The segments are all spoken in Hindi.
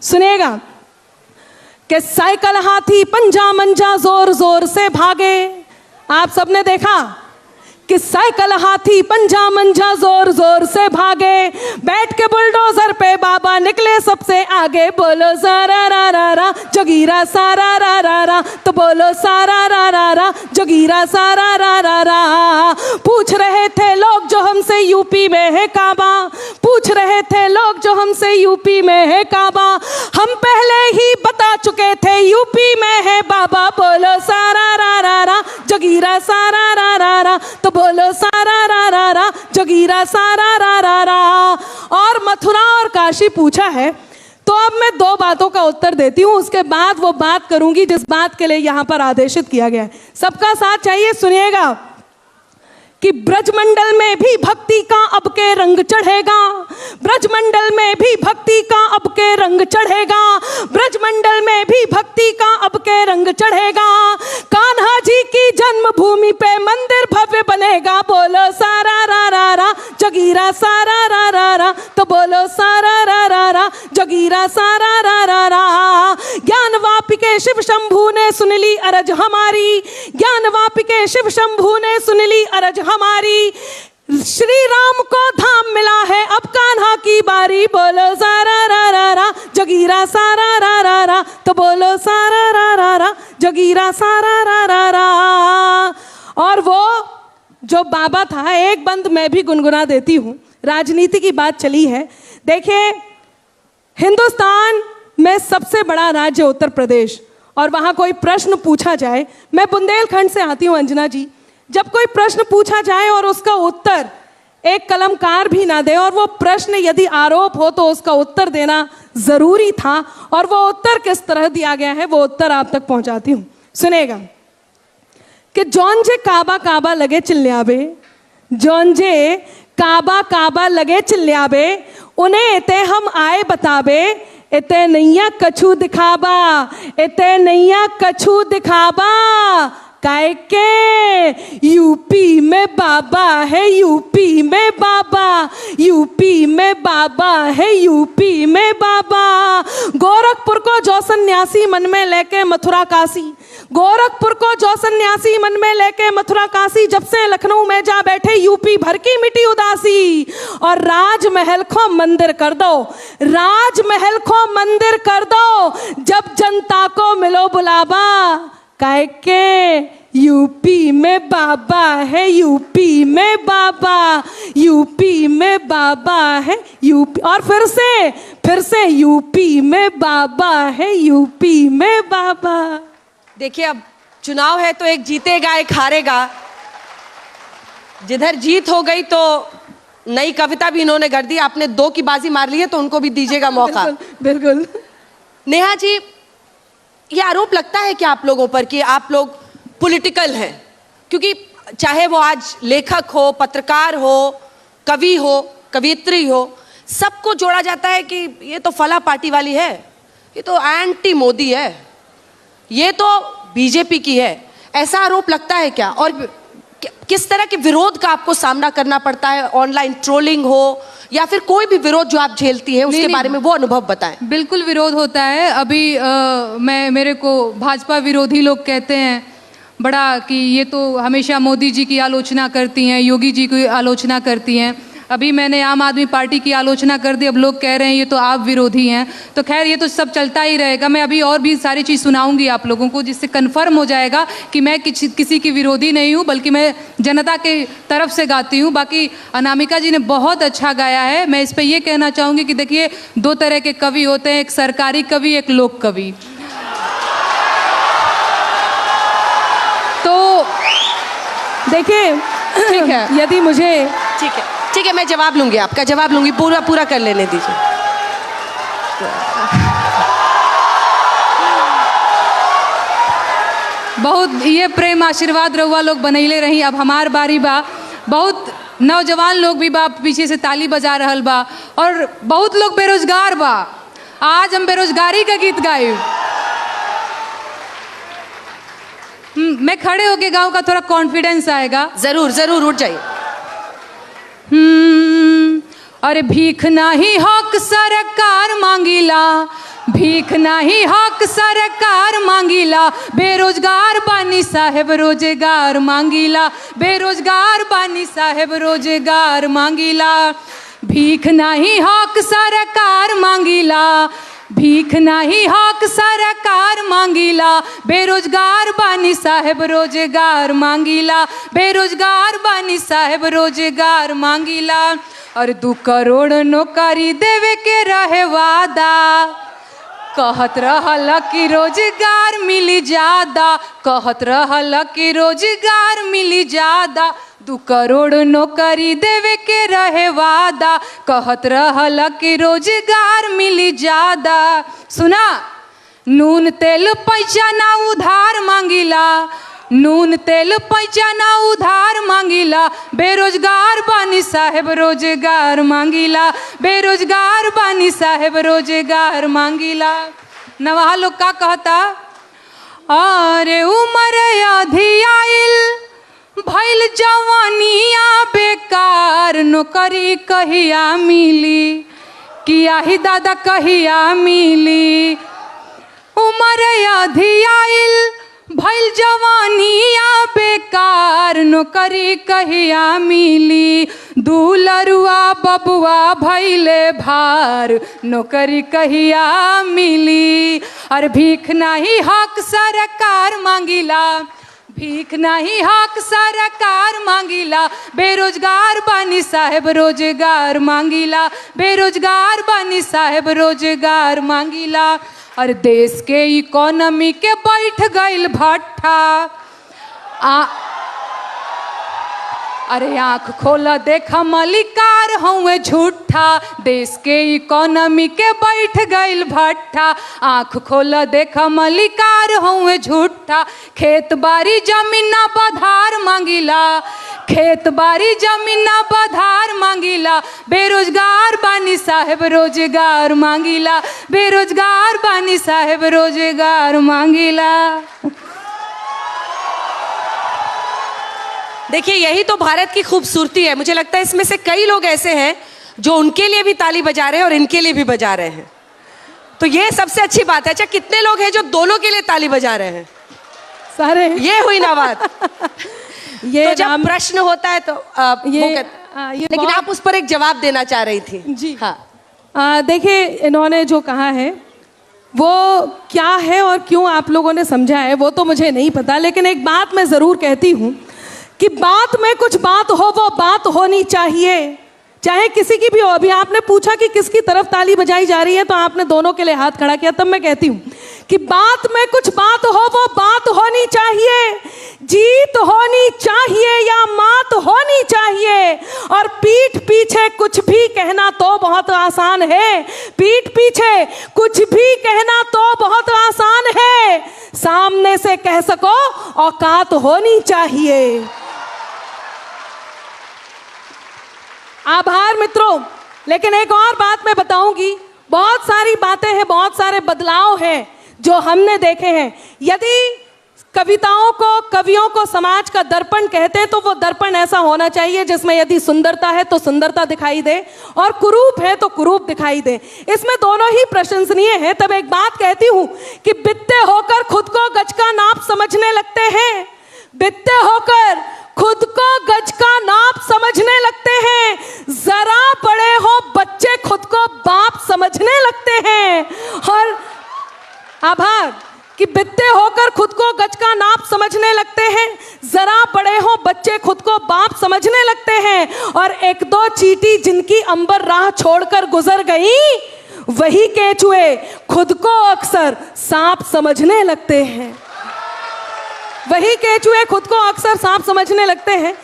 सुनिएगा कि साइकिल हाथी पंजा मंजा जोर जोर से भागे। आप सबने देखा कि साइकिल हाथी पंजा मंजा जोर जोर से भागे, बैठ के बुलडोजर पे बाबा निकले सबसे आगे। बोलो सारा रा रा रा जोगीरा सारा रा रा रा, तो बोलो सारा रा रा रा जोगीरा सारा रा रा रा। पूछ रहे थे लोग जो हमसे यूपी में है काबा, पूछ रहे थे लोग जो हमसे यूपी में है काबा, हम पहले ही बता चुके थे यूपी में है बाबा। बोलो सारा रा रा रा जोगीरा सारा रा रा रा, तो बोलो सारा रा रा रा जोगीरा सारा रा रा रा। और मथुरा और काशी पूछा है, तो अब मैं दो बातों का उत्तर देती हूं, उसके बाद वो बात करूंगी जिस बात के लिए यहां पर आदेशित किया गया है। सबका साथ चाहिए, सुनिएगा कि ब्रजमंडल में भी भक्ति का अब के रंग चढ़ेगा, ब्रजमंडल में भी भक्ति का अब के रंग चढ़ेगा, ब्रजमंडल में भी भक्ति का अब के रंग चढ़ेगा। कान्हा जी की जन्मभूमि पे मंदिर भव्य बनेगा। बोलो सारा रा रा रा जोगीरा सारा रा रा रा, तो बोलो सारा रा रा रा जोगीरा सारा रा रा रा। ज्ञान वापिके शिव शंभू ने सुन ली अरज हमारी, ज्ञान वापिके शिव शंभू ने सुन ली अरज हमारी। श्री राम को धाम मिला है अब कान्हा की बारी। बोलो सारा रा रा रा जोगीरा सारा रा रा रा, तो बोलो सारा रा रा रा जोगीरा सारा रा रा रा। और वो जो बाबा था, एक बंद मैं भी गुनगुना देती हूँ, राजनीति की बात चली है। देखिए, हिंदुस्तान में सबसे बड़ा राज्य उत्तर प्रदेश, और वहाँ कोई प्रश्न पूछा जाए, मैं बुंदेलखंड से आती हूँ अंजना जी, जब कोई प्रश्न पूछा जाए और उसका उत्तर एक कलमकार भी ना दे, और वो प्रश्न यदि आरोप हो तो उसका उत्तर देना जरूरी था, और वो उत्तर किस तरह दिया गया है वो उत्तर आप तक पहुंचाती हूँ। सुनेगा कि जौन जे काबा काबा लगे चिल्ल्याबे, जौन जे काबा काबा लगे चिल्ल्याबे, उन्हें इते हम आए बताबे, इते नैया कछु दिखाबा, इते नैया कछु दिखाबा। काहे के यूपी में बाबा है, यूपी में बाबा, यूपी में बाबा है, यूपी में बाबा। गोरखपुर को जो सन्यासी मन में लेके मथुरा काशी, गोरखपुर को जो सन्यासी मन में लेके मथुरा काशी, जब से लखनऊ में जा बैठे यूपी भर की मिटी उदासी। और राजमहल को मंदिर कर दो, राजमहल को मंदिर कर दो, जब जनता को मिलो बुलावा। काहे के यूपी में बाबा है, यूपी में बाबा, यूपी में बाबा है, यूपी। और फिर से यूपी में बाबा है, यूपी में बाबा। देखिए, अब चुनाव है तो एक जीतेगा एक हारेगा। जिधर जीत हो गई तो नई कविता भी इन्होंने कर दी। आपने 2 की बाजी मार ली है तो उनको भी दीजिएगा मौका। बिल्कुल। नेहा जी, ये आरोप लगता है कि आप लोगों पर कि आप लोग पॉलिटिकल हैं, क्योंकि चाहे वो आज लेखक हो, पत्रकार हो, कवि हो, कवियत्री हो, सबको जोड़ा जाता है कि ये तो फला पार्टी वाली है, ये तो एंटी मोदी है, ये तो बीजेपी की है। ऐसा आरोप लगता है क्या? और किस तरह के विरोध का आपको सामना करना पड़ता है? ऑनलाइन ट्रोलिंग हो या फिर कोई भी विरोध जो आप झेलती है, उसके बारे में वो अनुभव बताएं। बिल्कुल विरोध होता है। अभी मेरे को भाजपा विरोधी लोग कहते हैं बड़ा कि ये तो हमेशा मोदी जी की आलोचना करती हैं, योगी जी की आलोचना करती हैं। अभी मैंने आम आदमी पार्टी की आलोचना कर दी, अब लोग कह रहे हैं ये तो आप विरोधी हैं। तो खैर, ये तो सब चलता ही रहेगा। मैं अभी और भी सारी चीज़ सुनाऊंगी आप लोगों को, जिससे कन्फर्म हो जाएगा कि मैं किसी की विरोधी नहीं हूँ, बल्कि मैं जनता के तरफ से गाती हूँ। बाकी अनामिका जी ने बहुत अच्छा गाया है। मैं इस पर यह कहना चाहूँगी कि देखिए, 2 तरह के कवि होते हैं, एक सरकारी कवि, एक लोक कवि। तो देखिए, ठीक है, यदि मुझे ठीक है, मैं जवाब लूंगी, आपका जवाब लूंगी, पूरा कर लेने दीजिए। बहुत ये प्रेम आशीर्वाद रहुआ लोग बनैले रही। अब हमार बारी बा। बहुत नौजवान लोग भी बा, पीछे से ताली बजा रहल बा, और बहुत लोग बेरोजगार बा। आज हम बेरोजगारी का गीत गाए। मैं खड़े होके गाऊं का थोड़ा कॉन्फिडेंस आएगा। जरूर उठ जाइए। अरे भीख नाही हक सरकार मांगीला, भीख नहीं हक सरकार मांगीला, बेरोजगार बानी साहेब रोजगार मांगीला, बेरोजगार बानी साहेब रोजगार मांगीला। भीख नहीं हक सरकार मांगीला, भीख नहीं हक सरकार मांगीला, बेरोजगार बानी साहेब रोजगार मांगीला, बेरोजगार बानी साहेब रोजगार मांगीला। और 2 करोड़ नौकरी देवे के रहे वादा, कहत रहल कि रोजगार मिली ज्यादा, कहत रहल कि रोजगार मिली ज्यादा। 2 करोड़ नौकरी देवे के रहे वादा, कहत रहल कि रोजगार मिली ज्यादा। सुना, नून तेल पैसा ना उधार मांगीला, नून तेल पैसा ना उधार मांगीला, बेरोजगार बानी साहेब रोजगार मांगीला, बेरोजगार बानी साहेब रोजगार मांगीला। नवाहा लोग का कहता, अरे उमर आधी आइल भइल जवानिया बेकार, नौकरी कहिया मिली, किया ही दादा कहिया मिली। उमर आधी आइल भइल जवानिया बेकार, नौकरी कहिया मिली, दुलरुआ बबुआ भइले भार, नौकरी कहिया मिली। और भीख नहीं हक सरकार मांगीला, भीख नहीं हक सरकार मांगीला, बेरोजगार बानी साहेब रोजगार मांगीला, बेरोजगार बानी साहेब रोजगार मांगीला। और देश के इकोनॉमी के बैठ गइल भट्ठा, अरे आँख खोला देखा मलिकार हूँ झूठा, देश के इकोनॉमी के बैठ गइल भट्ठा, आँख खोला देखा मलिकार हूँ झूठा। खेत बाड़ी जमीन ना बधार मांगीला, खेत बाड़ी जमीन ना बधार मांगीला, बेरोजगार बानी साहेब रोजगार मांगीला, बेरोजगार बानी साहेब रोजगार मांगीला। देखिए, यही तो भारत की खूबसूरती है। मुझे लगता है इसमें से कई लोग ऐसे हैं जो उनके लिए भी ताली बजा रहे हैं और इनके लिए भी बजा रहे हैं, तो ये सबसे अच्छी बात है। अच्छा, कितने लोग हैं जो दोनों के लिए ताली बजा रहे हैं? सारे। ये हुई ना बात। ये तो जब प्रश्न होता है तो लेकिन आप उस पर एक जवाब देना चाह रही थी। जी हाँ, देखिए, इन्होंने जो कहा है वो क्या है और क्यों आप लोगों ने समझा है वो तो मुझे नहीं पता, लेकिन एक बात मैं ज़रूर कहती हूँ कि बात में कुछ बात हो, वो बात होनी चाहिए, चाहे किसी की भी हो। अभी आपने पूछा कि किसकी तरफ ताली बजाई जा रही है, तो आपने दोनों के लिए हाथ खड़ा किया, तब मैं कहती हूँ कि बात में कुछ बात हो, वो बात होनी चाहिए, जीत होनी चाहिए या मात होनी चाहिए। और पीठ पीछे कुछ भी कहना तो बहुत आसान है, पीठ पीछे कुछ भी कहना तो बहुत आसान है, सामने से कह सको औकात होनी चाहिए। आभार मित्रों। लेकिन एक और बात मैं बताऊंगी, बहुत सारी बातें हैं, बहुत सारे बदलाव हैं जो हमने देखे हैं। यदि कविताओं को, कवियों को समाज का दर्पण कहते हैं, तो वो दर्पण ऐसा होना चाहिए जिसमें यदि सुंदरता है तो सुंदरता दिखाई दे और कुरूप है तो कुरूप दिखाई दे। इसमें दोनों ही प्रशंसनीय है। तब एक बात कहती हूँ कि बित्ते होकर खुद को गज का नाप समझने लगते हैं, बित्ते होकर खुद को गज का नाप समझने लगते हैं, जरा बड़े हो बच्चे खुद को बाप समझने लगते हैं। और आभार कि बित्ते होकर खुद को गज का नाप समझने लगते हैं, जरा बड़े हो बच्चे खुद को बाप समझने लगते हैं। और 1-2 चींटी जिनकी अंबर राह छोड़कर गुजर गई, वही केंचुए खुद को अक्सर सांप समझने लगते हैं, वही केंचुए खुद को अक्सर सांप समझने लगते हैं।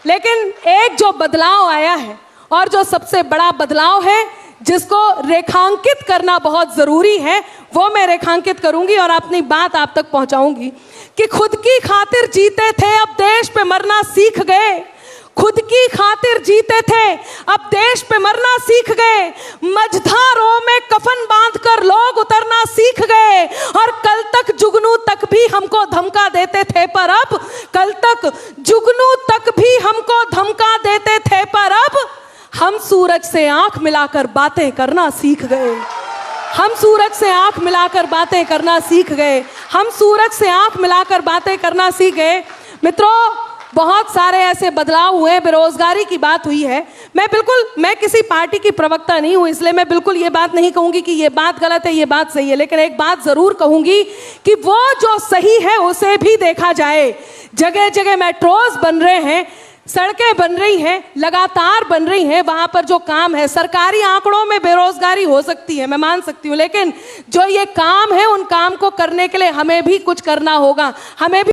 लेकिन एक जो बदलाव आया है और जो सबसे बड़ा बदलाव है जिसको रेखांकित करना बहुत ज़रूरी है, वो मैं रेखांकित करूंगी और अपनी बात आप तक पहुंचाऊंगी कि खुद की खातिर जीते थे, अब देश पे मरना सीख गए। खुद की खातिर जीते थे, अब देश पे मरना सीख गए। मझधारों में कफन बांधकर लोग उतरना सीख गए। और कल तक जुगनू तक भी हमको धमका देते थे, पर अब कल तक जुगनू तक भी हमको धमका देते थे, पर अब हम सूरज से आंख मिलाकर बातें करना सीख गए। हम सूरज से आंख मिलाकर बातें करना सीख गए, हम सूरज से आंख मिलाकर बातें करना सीख गए। मित्रों, बहुत सारे ऐसे बदलाव हुए, बेरोजगारी की बात हुई है। मैं किसी पार्टी की प्रवक्ता नहीं हूं, इसलिए मैं बिल्कुल ये बात नहीं कहूंगी कि ये बात गलत है, ये बात सही है, लेकिन एक बात जरूर कहूंगी कि वो जो सही है उसे भी देखा जाए। जगह जगह मेट्रोज बन रहे हैं, सड़कें बन रही हैं, लगातार बन रही हैं, वहां पर जो काम है, सरकारी आंकड़ों में बेरोजगारी हो सकती है, मैं मान सकती हूं, लेकिन जो ये काम है उन काम को करने के लिए हमें भी कुछ करना होगा, हमें भी